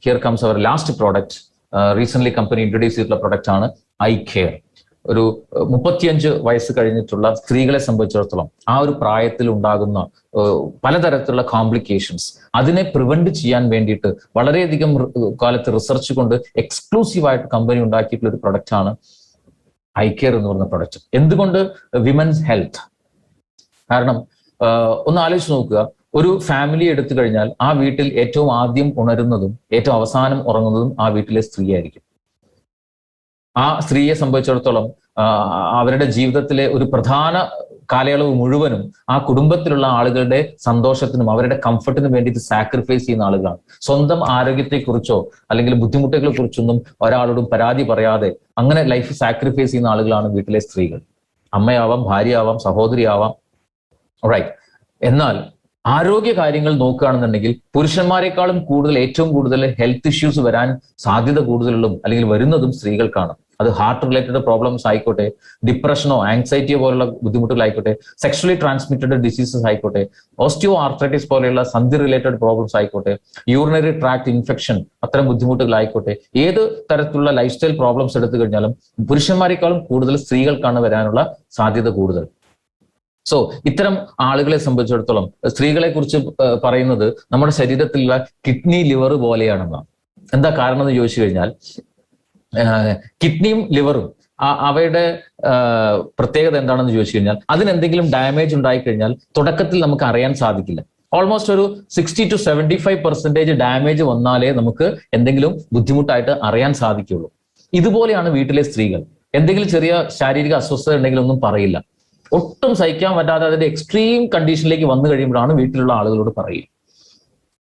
Here comes our last product. Recent company introduce ചെയ്തിട്ടുള്ള product ആണ് eye care. ഒരു 35 വയസ്സ് കഴിഞ്ഞിട്ടുള്ള സ്ത്രീകളെ സംബന്ധിച്ചിടത്തോളം ആ ഒരു പ്രായത്തിൽ ഉണ്ടാകുന്ന പലതരത്തിലുള്ള കോംപ്ലിക്കേഷൻസ് അതിനെ പ്രിവെന്റ് ചെയ്യാൻ വേണ്ടിയിട്ട് വളരെയധികം കാലത്ത് റിസർച്ച് കൊണ്ട് എക്സ്ക്ലൂസീവായിട്ട് കമ്പനി ഉണ്ടാക്കിയിട്ടുള്ള ഒരു പ്രൊഡക്റ്റ് ആണ് ഐ കെയർ എന്ന് പറയുന്ന പ്രൊഡക്റ്റ്. എന്തുകൊണ്ട് വിമൻസ് ഹെൽത്ത്? കാരണം ഒന്ന് ആലോചിച്ച് നോക്കുക, ഒരു ഫാമിലി എടുത്തു കഴിഞ്ഞാൽ ആ വീട്ടിൽ ഏറ്റവും ആദ്യം ഉണരുന്നതും ഏറ്റവും അവസാനം ഉറങ്ങുന്നതും ആ വീട്ടിലെ സ്ത്രീ ആയിരിക്കും. ആ സ്ത്രീയെ സംബന്ധിച്ചിടത്തോളം അവരുടെ ജീവിതത്തിലെ ഒരു പ്രധാന കാലയളവ് മുഴുവനും ആ കുടുംബത്തിലുള്ള ആളുകളുടെ സന്തോഷത്തിനും അവരുടെ കംഫർട്ടിനും വേണ്ടിയിട്ട് സാക്രിഫൈസ് ചെയ്യുന്ന ആളുകളാണ്. സ്വന്തം ആരോഗ്യത്തെക്കുറിച്ചോ അല്ലെങ്കിൽ ബുദ്ധിമുട്ടുകളെ കുറിച്ചൊന്നും ഒരാളോടും പരാതി പറയാതെ അങ്ങനെ ലൈഫ് സാക്രിഫൈസ് ചെയ്യുന്ന ആളുകളാണ് വീട്ടിലെ സ്ത്രീകൾ. അമ്മയാവാം, ഭാര്യയാവാം, സഹോദരിയാവാം. റൈറ്റ്. എന്നാൽ ആരോഗ്യ കാര്യങ്ങൾ നോക്കുകയാണെന്നുണ്ടെങ്കിൽ പുരുഷന്മാരെക്കാളും ഏറ്റവും കൂടുതൽ ഹെൽത്ത് ഇഷ്യൂസ് വരാൻ സാധ്യത കൂടുതലുള്ളതും അല്ലെങ്കിൽ വരുന്നതും സ്ത്രീകൾക്കാണ്. അത് ഹാർട്ട് റിലേറ്റഡ് പ്രോബ്ലംസ് ആയിക്കോട്ടെ, ഡിപ്രഷനോ ആങ്സൈറ്റിയോ പോലുള്ള ബുദ്ധിമുട്ടുകളായിക്കോട്ടെ, സെക്ഷലി ട്രാൻസ്മിറ്റഡ് ഡിസീസസ് ആയിക്കോട്ടെ, ഓസ്റ്റിയോ ആർത്രൈറ്റിസ് പോലെയുള്ള സന്ധി റിലേറ്റഡ് പ്രോബ്ലംസ് ആയിക്കോട്ടെ, യൂറിനറി ട്രാക്ട് ഇൻഫെക്ഷൻ അത്തരം ബുദ്ധിമുട്ടുകളായിക്കോട്ടെ, ഏത് തരത്തിലുള്ള ലൈഫ് സ്റ്റൈൽ പ്രോബ്ലംസ് എടുത്തു കഴിഞ്ഞാലും പുരുഷന്മാരെക്കാളും കൂടുതൽ സ്ത്രീകൾക്കാണ് വരാനുള്ള സാധ്യത കൂടുതൽ. സോ ഇത്തരം ആളുകളെ സംബന്ധിച്ചിടത്തോളം സ്ത്രീകളെ കുറിച്ച് പറയുന്നത് നമ്മുടെ ശരീരത്തിലുള്ള കിഡ്നി ലിവർ പോലെയാണെന്നാണ്. എന്താ കാരണം എന്ന് ചോദിച്ചു കഴിഞ്ഞാൽ കിഡ്നിയും ലിവറും അവയുടെ പ്രത്യേകത എന്താണെന്ന് ചോദിച്ചു കഴിഞ്ഞാൽ അതിനെന്തെങ്കിലും ഡാമേജ് ഉണ്ടായിക്കഴിഞ്ഞാൽ തുടക്കത്തിൽ നമുക്ക് അറിയാൻ സാധിക്കില്ല. ഓൾമോസ്റ്റ് ഒരു 60 to 75% ഡാമേജ് വന്നാലേ നമുക്ക് എന്തെങ്കിലും ബുദ്ധിമുട്ടായിട്ട് അറിയാൻ സാധിക്കുള്ളൂ. ഇതുപോലെയാണ് വീട്ടിലെ സ്ത്രീകൾ. എന്തെങ്കിലും ചെറിയ ശാരീരിക അസ്വസ്ഥത ഉണ്ടെങ്കിൽ ഒന്നും പറയില്ല. ഒട്ടും സഹിക്കാൻ പറ്റാതെ അതിന്റെ എക്സ്ട്രീം കണ്ടീഷനിലേക്ക് വന്നു കഴിയുമ്പോഴാണ് വീട്ടിലുള്ള ആളുകളോട് പറയുക.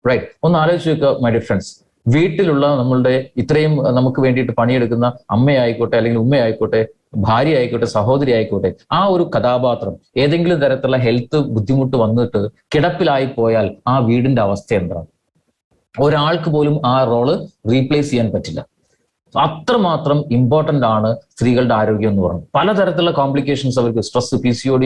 റൈറ്റ്. ഒന്ന് ആലോചിച്ച് നോക്കുക മൈ ഡിയർ ഫ്രണ്ട്സ്, വീട്ടിലുള്ള നമ്മളുടെ ഇത്രയും നമുക്ക് വേണ്ടിയിട്ട് പണിയെടുക്കുന്ന അമ്മയായിക്കോട്ടെ അല്ലെങ്കിൽ ഉമ്മയായിക്കോട്ടെ, ഭാര്യ ആയിക്കോട്ടെ, സഹോദരി ആയിക്കോട്ടെ, ആ ഒരു കഥാപാത്രം ഏതെങ്കിലും തരത്തിലുള്ള ഹെൽത്ത് ബുദ്ധിമുട്ട് വന്നിട്ട് കിടപ്പിലായി പോയാൽ ആ വീടിന്റെ അവസ്ഥ എന്താണ്? ഒരാൾക്ക് പോലും ആ റോള് റീപ്ലേസ് ചെയ്യാൻ പറ്റില്ല. അത്രമാത്രം ഇമ്പോർട്ടന്റ് ആണ് സ്ത്രീകളുടെ ആരോഗ്യം എന്ന് പറയുന്നത്. പലതരത്തിലുള്ള കോംപ്ലിക്കേഷൻസ് അവർക്ക്, stress, PCOD,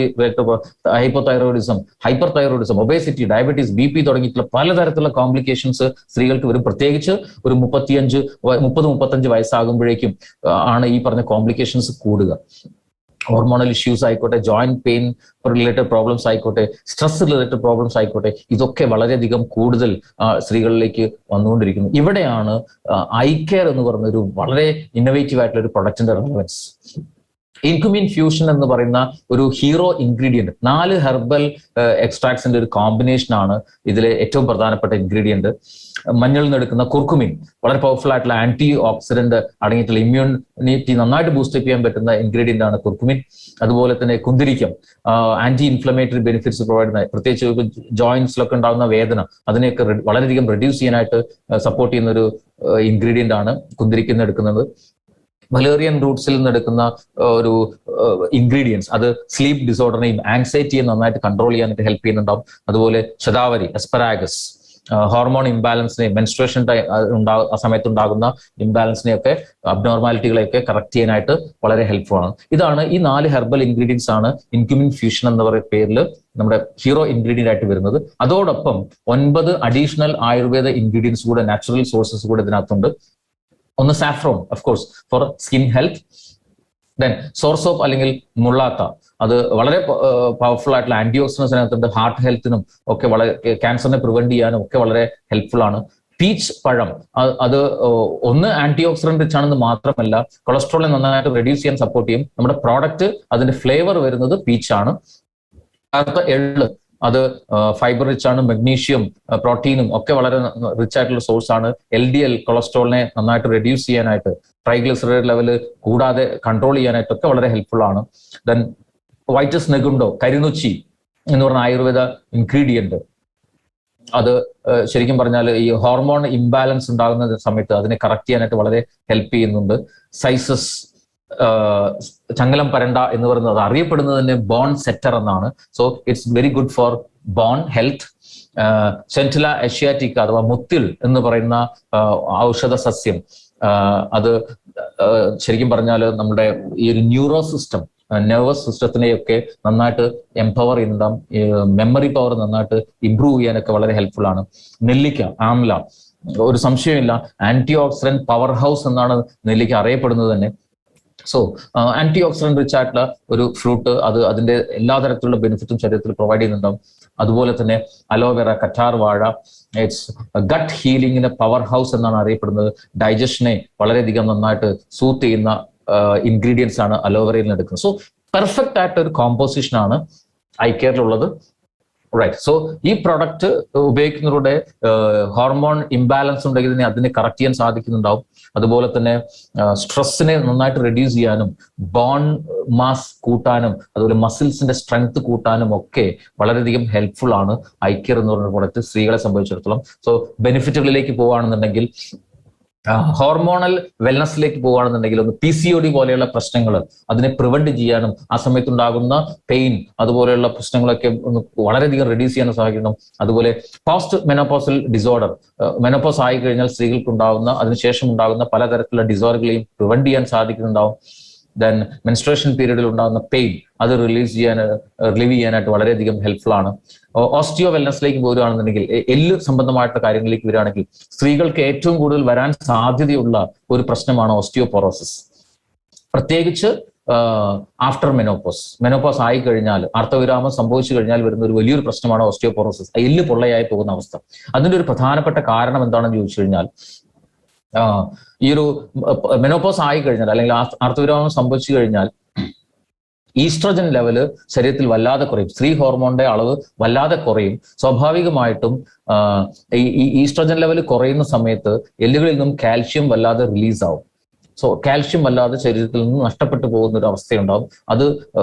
hypothyroidism, hyper thyroidism, obesity, diabetes, BP തുടങ്ങിയിട്ടുള്ള പലതരത്തിലുള്ള കോംപ്ലിക്കേഷൻസ് സ്ത്രീകൾക്ക് വരും. പ്രത്യേകിച്ച് ഒരു 30-35 വയസ്സാകുമ്പോഴേക്കും ആണ് ഈ പറഞ്ഞ കോംപ്ലിക്കേഷൻസ് കൂടുക. ഹോർമോണൽ ഇഷ്യൂസ് ആയിക്കോട്ടെ, ജോയിന്റ് പെയിൻ റിലേറ്റഡ് പ്രോബ്ലംസ് ആയിക്കോട്ടെ, സ്ട്രെസ് റിലേറ്റഡ് പ്രോബ്ലംസ് ആയിക്കോട്ടെ, ഇതൊക്കെ വളരെയധികം കൂടുതൽ സ്ത്രീകളിലേക്ക് വന്നുകൊണ്ടിരിക്കുന്നു. ഇവിടെയാണ് ഐ കെയർ എന്ന് പറയുന്ന ഒരു വളരെ ഇന്നോവേറ്റീവ് ആയിട്ടുള്ള ഒരു പ്രൊഡക്റ്റിന്റെ റെലവൻസ്. ഇൻകുമിൻ ഫ്യൂഷൻ എന്ന് പറയുന്ന ഒരു ഹീറോ ഇൻഗ്രീഡിയന്റ്, 4 ഹെർബൽ എക്സ്ട്രാക്ട്സിന്റെ ഒരു കോമ്പിനേഷൻ ആണ് ഇതിലെ ഏറ്റവും പ്രധാനപ്പെട്ട ഇൻഗ്രീഡിയന്റ്. മഞ്ഞളിൽ നിന്ന് എടുക്കുന്ന കുർക്കുമിൻ വളരെ പവർഫുൾ ആയിട്ടുള്ള ആന്റി ഓക്സിഡന്റ് അടങ്ങിയിട്ടുള്ള ഇമ്മ്യൂണിറ്റി നന്നായിട്ട് ബൂസ്റ്റ് ചെയ്യാൻ പറ്റുന്ന ഇൻഗ്രീഡിയന്റ് ആണ് കുർക്കുമിൻ. അതുപോലെ തന്നെ കുന്തിരിക്കം ആന്റി ഇൻഫ്ലമേറ്ററി ബെനിഫിറ്റ്സ് പ്രൊവൈഡ് ചെയ്യുന്ന, പ്രത്യേകിച്ച് ജോയിന്റ്സിലൊക്കെ ഉണ്ടാകുന്ന വേദന അതിനെയൊക്കെ വളരെയധികം റെഡ്യൂസ് ചെയ്യാനായിട്ട് സപ്പോർട്ട് ചെയ്യുന്ന ഒരു ഇൻഗ്രീഡിയന്റ് ആണ് കുന്തിരിക്കം എടുക്കുന്നത്. വലേറിയൻ റൂട്ട്സിൽ നിന്ന് എടുക്കുന്ന ഒരു ഇൻഗ്രീഡിയൻസ് അത് സ്ലീപ്പ് ഡിസോർഡറിനെയും ആങ്സൈറ്റിയെയും നന്നായിട്ട് കൺട്രോൾ ചെയ്യാനായിട്ട് ഹെൽപ്പ് ചെയ്യുന്നുണ്ടാവും. അതുപോലെ ശതാവരി, അസ്പരാഗസ് ഹോർമോൺ ഇംബാലൻസിനെയും മെൻസ്ട്രേഷൻ ആ സമയത്ത് ഉണ്ടാകുന്ന ഇംബാലൻസിനെയൊക്കെ അബ്നോർമാലിറ്റികളെയൊക്കെ കറക്റ്റ് ചെയ്യാനായിട്ട് വളരെ ഹെൽപ്ഫുൾ ആണ്. ഇതാണ് ഈ 4 ഹെർബൽ ഇൻഗ്രീഡിയൻസ് ആണ് ഇൻക്യുമിൻ ഫ്യൂഷൻ എന്ന പറയുന്ന പേരിൽ നമ്മുടെ ഹീറോ ഇൻഗ്രീഡിയന്റ് ആയിട്ട് വരുന്നത്. അതോടൊപ്പം 9 അഡീഷണൽ ആയുർവേദ ഇൻഗ്രീഡിയൻസ് കൂടെ, നാച്ചുറൽ സോഴ്സസ് കൂടെ ഇതിനകത്തുണ്ട്. ഒന്ന് saffron, of course for skin health. Then soursop അല്ലെങ്കിൽ മുള്ളാത്ത, അത് വളരെ പവർഫുൾ ആയിട്ടുള്ള ആന്റി ഓക്സിഡൻസ് അതിനകത്തുണ്ട്. ഹാർട്ട് ഹെൽത്തിനും ഒക്കെ വളരെ, ക്യാൻസറിനെ പ്രിവെന്റ് ചെയ്യാനും ഒക്കെ വളരെ ഹെൽപ്ഫുൾ ആണ്. പീച്ച് പഴം, അത് ഒന്ന് ആന്റി ഓക്സിഡന്റ് റിച്ച് ആണെന്ന് മാത്രമല്ല കൊളസ്ട്രോളിനെ നന്നായിട്ട് റെഡ്യൂസ് ചെയ്യാൻ സപ്പോർട്ട് ചെയ്യും. നമ്മുടെ പ്രോഡക്റ്റ് അതിന്റെ ഫ്ലേവർ വരുന്നത് പീച്ചാണ്. അടുത്ത എള്ള്, അത് ഫൈബർ റിച്ച് ആണ്, മെഗ്നീഷ്യം, പ്രോട്ടീനും ഒക്കെ വളരെ റിച്ച് ആയിട്ടുള്ള സോഴ്സ് ആണ്. LDL കൊളസ്ട്രോളിനെ നന്നായിട്ട് റെഡ്യൂസ് ചെയ്യാനായിട്ട്, ട്രൈഗ്ലിസറൈഡ് ലെവല് കൂടാതെ കൺട്രോൾ ചെയ്യാനായിട്ടൊക്കെ വളരെ ഹെൽപ്ഫുൾ ആണ്. ദെൻ വൈറ്റസ് നെഗുണ്ടോ, കരിനുച്ചി എന്ന് പറഞ്ഞ ആയുർവേദ ഇൻഗ്രീഡിയന്റ്, അത് ശരിക്കും പറഞ്ഞാൽ ഈ ഹോർമോൺ ഇംബാലൻസ് ഉണ്ടാകുന്ന സമയത്ത് അതിനെ കറക്റ്റ് ചെയ്യാനായിട്ട് വളരെ ഹെൽപ്പ് ചെയ്യുന്നുണ്ട്. സൈസസ്, ചങ്ങലം പരണ്ട എന്ന് പറയുന്നത് അറിയപ്പെടുന്നത് തന്നെ ബോൺ സെറ്റർ എന്നാണ്. So it's very good for bone health. Centella asiatica അഥവാ മുത്തിൽ എന്ന് പറയുന്ന ഔഷധ സസ്യം, അത് ശരിക്കും പറഞ്ഞാൽ നമ്മുടെ ഈ ഒരു ന്യൂറോ സിസ്റ്റം, നെർവസ് സിസ്റ്റത്തിനെയൊക്കെ നന്നായിട്ട് എംപവർ ചെയ്യുന്നുണ്ടാവും. മെമ്മറി പവർ നന്നായിട്ട് ഇംപ്രൂവ് ചെയ്യാനൊക്കെ വളരെ ഹെൽപ്ഫുൾ ആണ്. നെല്ലിക്ക, ആംല, ഒരു സംശയമില്ല ആന്റി ഓക്സിഡന്റ് പവർ ഹൗസ് എന്നാണ് നെല്ലിക്ക അറിയപ്പെടുന്നത് തന്നെ. സോ ആന്റി ഓക്സിഡന്റ് റിച്ച് ആയിട്ടുള്ള ഒരു ഫ്രൂട്ട്, അത് അതിന്റെ എല്ലാ തരത്തിലുള്ള ബെനിഫിറ്റും ശരീരത്തിൽ പ്രൊവൈഡ് ചെയ്യുന്നുണ്ടാവും. അതുപോലെ തന്നെ അലോവേറ, കറ്റാർ വാഴ, ഇറ്റ്സ് ഗട്ട് ഹീലിംഗിന്റെ പവർ ഹൗസ് എന്നാണ് അറിയപ്പെടുന്നത്. ഡൈജഷനെ വളരെയധികം നന്നായിട്ട് സൂത്ത് ചെയ്യുന്ന ഇൻഗ്രീഡിയൻസ് ആണ് അലോവേറയിൽ നിന്ന് എടുക്കുന്നത്. സോ പെർഫെക്റ്റ് ആയിട്ട് ഒരു കോമ്പോസിഷൻ ആണ് ഐ കെയറിലുള്ളത്. റൈറ്റ്. സോ ഈ പ്രൊഡക്റ്റ് ഉപയോഗിക്കുന്നതിലൂടെ ഹോർമോൺ ഇംബാലൻസ് ഉണ്ടെങ്കിൽ അതിനെ കറക്റ്റ് ചെയ്യാൻ സാധിക്കുന്നുണ്ടാവും. അതുപോലെ തന്നെ സ്ട്രെസ്സിനെ നന്നായിട്ട് റെഡ്യൂസ് ചെയ്യാനും ബോൺ മാസ് കൂട്ടാനും അതുപോലെ മസിൽസിന്റെ സ്ട്രെങ്ത് കൂട്ടാനും ഒക്കെ വളരെയധികം ഹെൽപ്ഫുൾ ആണ് ഐ കെയർ എന്ന് പറയുന്ന പ്രൊഡക്റ്റ് സ്ത്രീകളെ സംബന്ധിച്ചിടത്തോളം. സോ ബെനിഫിറ്റുകളിലേക്ക് പോവുകയാണെന്നുണ്ടെങ്കിൽ, ഹോർമോണൽ വെൽനസിലേക്ക് പോവുകയാണെന്നുണ്ടെങ്കിൽ, ഒന്ന് PCOD പോലെയുള്ള പ്രശ്നങ്ങൾ അതിനെ പ്രിവെന്റ് ചെയ്യാനും ആ സമയത്തുണ്ടാകുന്ന പെയിൻ അതുപോലെയുള്ള പ്രശ്നങ്ങളൊക്കെ ഒന്ന് വളരെയധികം റെഡ്യൂസ് ചെയ്യാനും സഹായിക്കണം. അതുപോലെ പോസ്റ്റ് മെനോപോസൽ ഡിസോർഡർ, മെനോപോസ് ആയി കഴിഞ്ഞാൽ സ്ത്രീകൾക്ക് ഉണ്ടാകുന്ന അതിനുശേഷം ഉണ്ടാകുന്ന പലതരത്തിലുള്ള ഡിസോർഡറുകളെയും പ്രിവെന്റ് ചെയ്യാൻ സാധിക്കുന്നുണ്ടാവും. ദെൻ മെൻസ്ട്രേഷൻ പീരീഡിൽ ഉണ്ടാകുന്ന പെയിൻ അത് റിലീവ് ചെയ്യാനായിട്ട് വളരെയധികം ഹെൽപ്ഫുൾ ആണ്. ഓസ്റ്റിയോ വെൽനസിലേക്ക് പോരുകയാണെന്നുണ്ടെങ്കിൽ, എല്ല് സംബന്ധമായിട്ടുള്ള കാര്യങ്ങളിലേക്ക് വരികയാണെങ്കിൽ, സ്ത്രീകൾക്ക് ഏറ്റവും കൂടുതൽ വരാൻ സാധ്യതയുള്ള ഒരു പ്രശ്നമാണ് ഓസ്റ്റിയോപൊറോസിസ്. പ്രത്യേകിച്ച് ആഫ്റ്റർ മെനോപോസ് ആയി കഴിഞ്ഞാൽ, ആർത്തവിരാമം സംഭവിച്ചു കഴിഞ്ഞാൽ വരുന്ന ഒരു വലിയൊരു പ്രശ്നമാണ് ഓസ്റ്റിയോപൊറോസിസ്, എല്ല് പൊള്ളയായി പോകുന്ന അവസ്ഥ. അതിന്റെ ഒരു പ്രധാനപ്പെട്ട കാരണം എന്താണെന്ന് ചോദിച്ചു കഴിഞ്ഞാൽ, ഈ ഒരു മെനോപോസ് ആയി കഴിഞ്ഞാൽ അല്ലെങ്കിൽ ആർത്തവിരാമം സംഭവിച്ചു കഴിഞ്ഞാൽ ഈസ്ട്രോജൻ ലെവല് ശരീരത്തിൽ വല്ലാതെ കുറയും, സ്ത്രീ ഹോർമോണിന്റെ അളവ് വല്ലാതെ കുറയും. സ്വാഭാവികമായിട്ടും ഈ ഈസ്ട്രോജൻ ലെവൽ കുറയുന്ന സമയത്ത് എല്ലുകളിൽ നിന്നും കാൽഷ്യം വല്ലാതെ റിലീസ് ആവും. സോ കാൽഷ്യം വല്ലാതെ ശരീരത്തിൽ നിന്ന് നഷ്ടപ്പെട്ടു പോകുന്ന ഒരു അവസ്ഥയുണ്ടാവും. അത്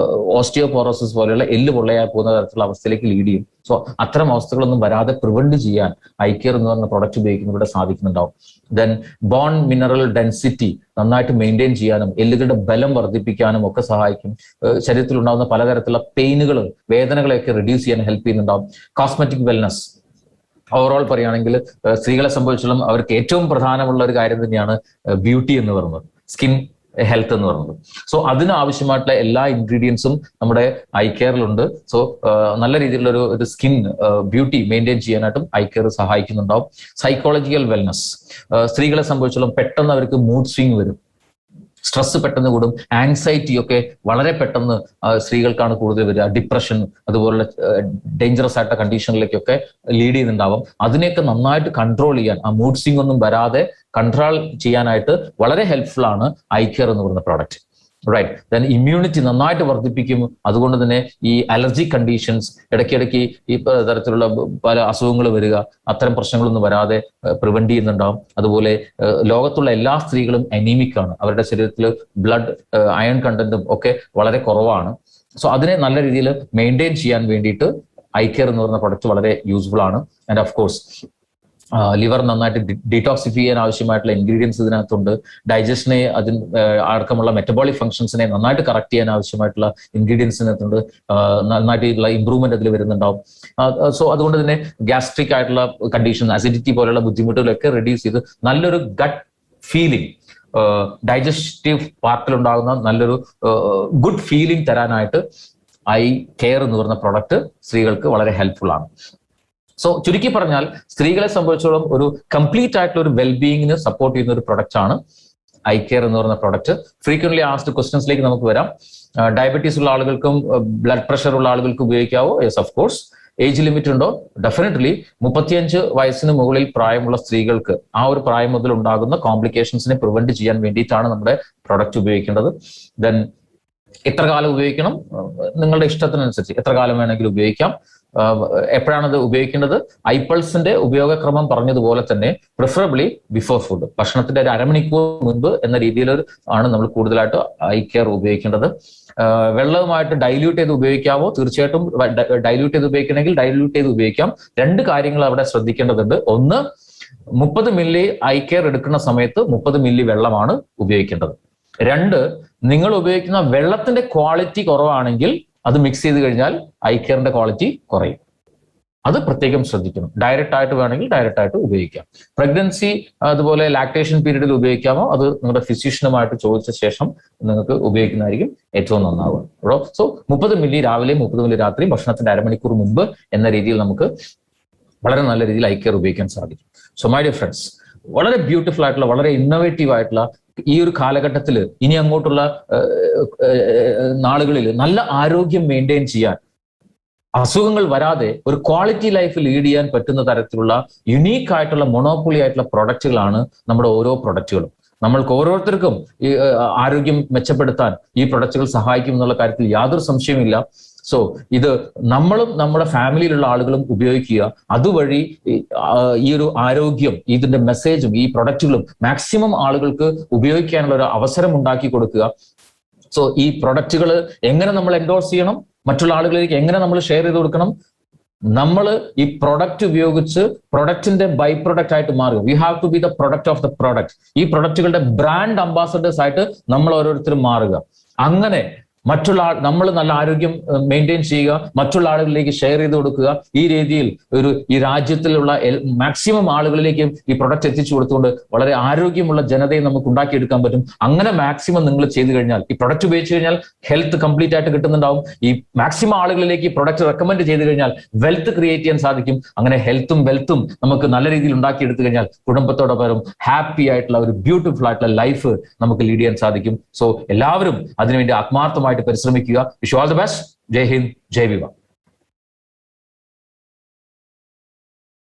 ഓസ്റ്റിയോപോറോസിസ് പോലെയുള്ള എല്ല് പൊള്ളയായി പോകുന്ന തരത്തിലുള്ള അവസ്ഥയിലേക്ക് ലീഡ് ചെയ്യും. സോ അത്തരം അവസ്ഥകളൊന്നും വരാതെ പ്രിവെന്റ് ചെയ്യാൻ ഐ കെയർ എന്ന് പറഞ്ഞ പ്രൊഡക്റ്റ് ഉപയോഗിക്കുന്നതിലൂടെ സാധിക്കുന്നുണ്ടാവും. ദെൻ ബോൺ മിനറൽ ഡെൻസിറ്റി നന്നായിട്ട് മെയിൻറ്റെയിൻ ചെയ്യാനും എല്ലുകളുടെ ബലം വർദ്ധിപ്പിക്കാനും ഒക്കെ സഹായിക്കും. ശരീരത്തിൽ ഉണ്ടാകുന്ന പലതരത്തിലുള്ള പെയിനുകൾ, വേദനകളെയൊക്കെ റെഡ്യൂസ് ചെയ്യാൻ ഹെൽപ്പ് ചെയ്യുന്നുണ്ടാവും. കോസ്മെറ്റിക് വെൽനസ് ഓവറോൾ പറയുകയാണെങ്കിൽ, സ്ത്രീകളെ സംബന്ധിച്ചിടത്തോളം അവർക്ക് ഏറ്റവും പ്രധാനമുള്ള ഒരു കാര്യം തന്നെയാണ് ബ്യൂട്ടി എന്ന് പറയുന്നത്, സ്കിൻ ഹെൽത്ത് എന്ന് പറയുന്നത്. സോ അതിനാവശ്യമായിട്ടുള്ള എല്ലാ ഇൻഗ്രീഡിയൻസും നമ്മുടെ ഐ കെയറിലുണ്ട്. സോ നല്ല രീതിയിലുള്ള ഒരു സ്കിൻ ബ്യൂട്ടി മെയിൻറ്റെയിൻ ചെയ്യാനായിട്ടും ഐ കെയർ സഹായിക്കുന്നുണ്ടാവും. സൈക്കോളജിക്കൽ വെൽനസ്, സ്ത്രീകളെ സംബന്ധിച്ചിടത്തോളം പെട്ടെന്ന് അവർക്ക് മൂഡ് സ്വിങ് വരും, സ്ട്രെസ് പെട്ടെന്ന് കൂടും, ആങ്സൈറ്റി ഒക്കെ വളരെ പെട്ടെന്ന് സ്ത്രീകൾക്കാണ് കൂടുതൽ വരിക, ഡിപ്രഷൻ അതുപോലുള്ള ഡേഞ്ചറസ് ആയിട്ടുള്ള കണ്ടീഷനിലേക്കൊക്കെ ലീഡ് ചെയ്യുന്നുണ്ടാവും. അതിനെയൊക്കെ നന്നായിട്ട് കൺട്രോൾ ചെയ്യാൻ, ആ മൂഡ് സ്വിങ് ഒന്നും വരാതെ കൺട്രോൾ ചെയ്യാനായിട്ട് വളരെ ഹെൽപ്ഫുൾ ആണ് ഐ കെയർ എന്ന് പറയുന്ന പ്രോഡക്റ്റ്. റൈറ്റ്. ദെൻ ഇമ്മ്യൂണിറ്റി നന്നായിട്ട് വർദ്ധിപ്പിക്കും. അതുകൊണ്ട് തന്നെ ഈ അലർജി കണ്ടീഷൻസ്, ഇടയ്ക്കിടയ്ക്ക് ഈ തരത്തിലുള്ള പല അസുഖങ്ങൾ വരിക, അത്തരം പ്രശ്നങ്ങളൊന്നും വരാതെ പ്രിവെന്റ് ചെയ്യുന്നുണ്ടാവും. അതുപോലെ ലോകത്തുള്ള എല്ലാ സ്ത്രീകളും അനീമിക് ആണ്, അവരുടെ ശരീരത്തിൽ ബ്ലഡ് അയൺ കണ്ടന്റും ഒക്കെ വളരെ കുറവാണ്. സോ അതിനെ നല്ല രീതിയിൽ മെയിൻറ്റെയിൻ ചെയ്യാൻ വേണ്ടിയിട്ട് ഐ കെയർ എന്ന് പറയുന്ന പ്രൊഡക്റ്റ് വളരെ യൂസ്ഫുൾ ആണ്. ആൻഡ് ഓഫ് കോഴ്സ് ലിവർ നന്നായിട്ട് ഡീടോക്സിഫൈ ചെയ്യാൻ ആവശ്യമായിട്ടുള്ള ഇൻഗ്രീഡിയൻസ് ഇതിനകത്തുണ്ട്. ഡൈജഷനെ അടക്കമുള്ള മെറ്റബോളിക് ഫംഗ്ഷൻസിനെ നന്നായിട്ട് കറക്റ്റ് ചെയ്യാൻ ആവശ്യമായിട്ടുള്ള ഇൻഗ്രീഡിയൻസ് ഇതിനകത്തുണ്ട്. നന്നായിട്ടുള്ള ഇമ്പ്രൂവ്മെന്റ് അതിൽ വരുന്നുണ്ടാവും. സോ അതുകൊണ്ട് തന്നെ ഗ്യാസ്ട്രിക് ആയിട്ടുള്ള കണ്ടീഷൻ, അസിഡിറ്റി പോലെയുള്ള ബുദ്ധിമുട്ടുകളൊക്കെ റെഡ്യൂസ് ചെയ്ത് നല്ലൊരു ഗട്ട് ഫീലിംഗ്, ഡൈജസ്റ്റീവ് പാർട്ടിലുണ്ടാകുന്ന നല്ലൊരു ഗുഡ് ഫീലിംഗ് തരാനായിട്ട് ഐ കെയർ എന്ന് പറയുന്ന പ്രൊഡക്റ്റ് സ്ത്രീകൾക്ക് വളരെ ഹെൽപ്ഫുൾ ആണ്. സോ ചുരുക്കി പറഞ്ഞാൽ, സ്ത്രീകളെ സംബന്ധിച്ചോളം ഒരു കംപ്ലീറ്റ് ആയിട്ടുള്ള ഒരു വെൽബീയിങ്ങിന് സപ്പോർട്ട് ചെയ്യുന്ന ഒരു പ്രൊഡക്റ്റ് ആണ് ഐ കെയർ എന്ന് പറയുന്ന പ്രൊഡക്റ്റ്. ഫ്രീക്വന്റ്ലി ആസ്ഡ് ക്വസ്റ്റ്യൻസിലേക്ക് നമുക്ക് വരാം. ഡയബറ്റീസ് ഉള്ള ആളുകൾക്കും ബ്ലഡ് പ്രഷർ ഉള്ള ആളുകൾക്കും ഉപയോഗിക്കാവോ? Yes, of course. Age limit ഉണ്ടോ? ഡെഫിനറ്റ്ലി. 35 വയസ്സിന് മുകളിൽ പ്രായമുള്ള സ്ത്രീകൾക്ക് ആ ഒരു പ്രായം മുതൽ ഉണ്ടാകുന്ന കോംപ്ലിക്കേഷൻസിനെ പ്രിവെന്റ് ചെയ്യാൻ വേണ്ടിയിട്ടാണ് നമ്മുടെ പ്രൊഡക്റ്റ് ഉപയോഗിക്കേണ്ടത്. ദെൻ എത്ര കാലം ഉപയോഗിക്കണം? നിങ്ങളുടെ ഇഷ്ടത്തിനനുസരിച്ച് എത്ര കാലം വേണമെങ്കിലും ഉപയോഗിക്കാം. എപ്പോഴാണ് ഇത് ഉപയോഗിക്കേണ്ടത്? ഐപൾസിന്റെ ഉപയോഗക്രമം പറഞ്ഞതുപോലെ തന്നെ പ്രിഫറബിളി ബിഫോർ ഫുഡ്, ഭക്ഷണത്തിന്റെ ഒരു അരമണിക്കൂർ മുൻപ് എന്ന രീതിയിൽ ആണ് നമ്മൾ കൂടുതലായിട്ട് ഐ കെയർ ഉപയോഗിക്കേണ്ടത്. വെള്ളവുമായിട്ട് ഡൈല്യൂട്ട് ചെയ്ത് ഉപയോഗിക്കാവോ? തീർച്ചയായിട്ടും ഡൈല്യൂട്ട് ചെയ്ത് ഉപയോഗിക്കണമെങ്കിൽ ഡൈല്യൂട്ട് ചെയ്ത് ഉപയോഗിക്കാം. 2 കാര്യങ്ങൾ അവിടെ ശ്രദ്ധിക്കേണ്ടതുണ്ട്. ഒന്ന്, 30 മില്ലി ഐ കെയർ എടുക്കുന്ന സമയത്ത് 30 മില്ലി വെള്ളമാണ് ഉപയോഗിക്കേണ്ടത്. 2, നിങ്ങൾ ഉപയോഗിക്കുന്ന വെള്ളത്തിന്റെ ക്വാളിറ്റി കുറവാണെങ്കിൽ അത് മിക്സ് ചെയ്ത് കഴിഞ്ഞാൽ ഐ കെയറിന്റെ ക്വാളിറ്റി കുറയും. അത് പ്രത്യേകം ശ്രദ്ധിക്കണം. ഡയറക്റ്റ് ആയിട്ട് വേണമെങ്കിൽ ഡയറക്റ്റ് ആയിട്ട് ഉപയോഗിക്കാം. പ്രഗ്നൻസി അതുപോലെ ലാക്ടേഷൻ പീരീഡിൽ ഉപയോഗിക്കാമോ? അത് നിങ്ങളുടെ ഫിസിഷ്യനുമായിട്ട് ചോദിച്ച ശേഷം നിങ്ങൾക്ക് ഉപയോഗിക്കുന്നതായിരിക്കും ഏറ്റവും നന്നാവുക. സോ 30 മില്ലി രാവിലെ, 30 മില്ലി രാത്രി, ഭക്ഷണത്തിന്റെ അരമണിക്കൂർ മുമ്പ് എന്ന രീതിയിൽ നമുക്ക് വളരെ നല്ല രീതിയിൽ ഐ കെയർ ഉപയോഗിക്കാൻ സാധിക്കും. സോ മൈ ഡിയർ ഫ്രണ്ട്സ്, വളരെ ബ്യൂട്ടിഫുൾ ആയിട്ടുള്ള, വളരെ ഇന്നോവേറ്റീവ് ആയിട്ടുള്ള ഈ ഒരു കാലഘട്ടത്തിൽ ഇനി അങ്ങോട്ടുള്ള നാളുകളിൽ നല്ല ആരോഗ്യം മെയിൻറ്റെയിൻ ചെയ്യാൻ, അസുഖങ്ങൾ വരാതെ ഒരു ക്വാളിറ്റി ലൈഫ് ലീഡ് ചെയ്യാൻ പറ്റുന്ന തരത്തിലുള്ള യുണീക്ക് ആയിട്ടുള്ള മൊണോപ്പൊളി ആയിട്ടുള്ള പ്രൊഡക്റ്റുകളാണ് നമ്മുടെ ഓരോ പ്രൊഡക്റ്റുകളും. നമ്മൾക്ക് ഓരോരുത്തർക്കും ഈ ആരോഗ്യം മെച്ചപ്പെടുത്താൻ ഈ പ്രൊഡക്റ്റുകൾ സഹായിക്കും എന്നുള്ള കാര്യത്തിൽ യാതൊരു സംശയമില്ല. സോ ഇത് നമ്മളും നമ്മുടെ ഫാമിലിയിലുള്ള ആളുകളും ഉപയോഗിക്കുക. അതുവഴി ഈ ഒരു ആരോഗ്യം, ഇതിന്റെ മെസ്സേജും ഈ പ്രൊഡക്റ്റുകളും മാക്സിമം ആളുകൾക്ക് ഉപയോഗിക്കാനുള്ള ഒരു അവസരം ഉണ്ടാക്കി കൊടുക്കുക. സോ ഈ പ്രൊഡക്റ്റുകൾ എങ്ങനെ നമ്മൾ എൻഡോഴ്സ് ചെയ്യണം, മറ്റുള്ള ആളുകളിലേക്ക് എങ്ങനെ നമ്മൾ ഷെയർ ചെയ്ത് കൊടുക്കണം, നമ്മൾ ഈ പ്രൊഡക്റ്റ് ഉപയോഗിച്ച് പ്രൊഡക്റ്റിന്റെ ബൈ പ്രൊഡക്റ്റ് ആയിട്ട് മാറുക. We have to be the product of the product. ഈ പ്രൊഡക്റ്റുകളുടെ ബ്രാൻഡ് അംബാസഡേഴ്സ് ആയിട്ട് നമ്മൾ ഓരോരുത്തരും മാറുക. അങ്ങനെ നമ്മൾ നല്ല ആരോഗ്യം മെയിൻറ്റെയിൻ ചെയ്യുക, മറ്റുള്ള ആളുകളിലേക്ക് ഷെയർ ചെയ്ത് കൊടുക്കുക. ഈ രീതിയിൽ ഈ രാജ്യത്തിലുള്ള മാക്സിമം ആളുകളിലേക്കും ഈ പ്രൊഡക്റ്റ് എത്തിച്ചു കൊടുത്തുകൊണ്ട് വളരെ ആരോഗ്യമുള്ള ജനതയെ നമുക്ക് ഉണ്ടാക്കിയെടുക്കാൻ പറ്റും. അങ്ങനെ മാക്സിമം നിങ്ങൾ ചെയ്തു കഴിഞ്ഞാൽ, ഈ പ്രൊഡക്റ്റ് ഉപയോഗിച്ച് കഴിഞ്ഞാൽ ഹെൽത്ത് കംപ്ലീറ്റ് ആയിട്ട് കിട്ടുന്നുണ്ടാവും. ഈ മാക്സിമം ആളുകളിലേക്ക് ഈ പ്രൊഡക്റ്റ് റെക്കമെൻഡ് ചെയ്ത് കഴിഞ്ഞാൽ വെൽത്ത് ക്രിയേറ്റ് ചെയ്യാൻ സാധിക്കും. അങ്ങനെ ഹെൽത്തും വെൽത്തും നമുക്ക് നല്ല രീതിയിൽ ഉണ്ടാക്കിയെടുത്തു കഴിഞ്ഞാൽ കുടുംബത്തോടൊപ്പം ഹാപ്പി ആയിട്ടുള്ള ഒരു ബ്യൂട്ടിഫുൾ ആയിട്ടുള്ള ലൈഫ് നമുക്ക് ലീഡ് ചെയ്യാൻ സാധിക്കും. സോ എല്ലാവരും അതിനുവേണ്ടി ആത്മാർത്ഥമായി പരിശ്രമിക്കുക. Wish you all the best. Jai Hind, Jai വിവ.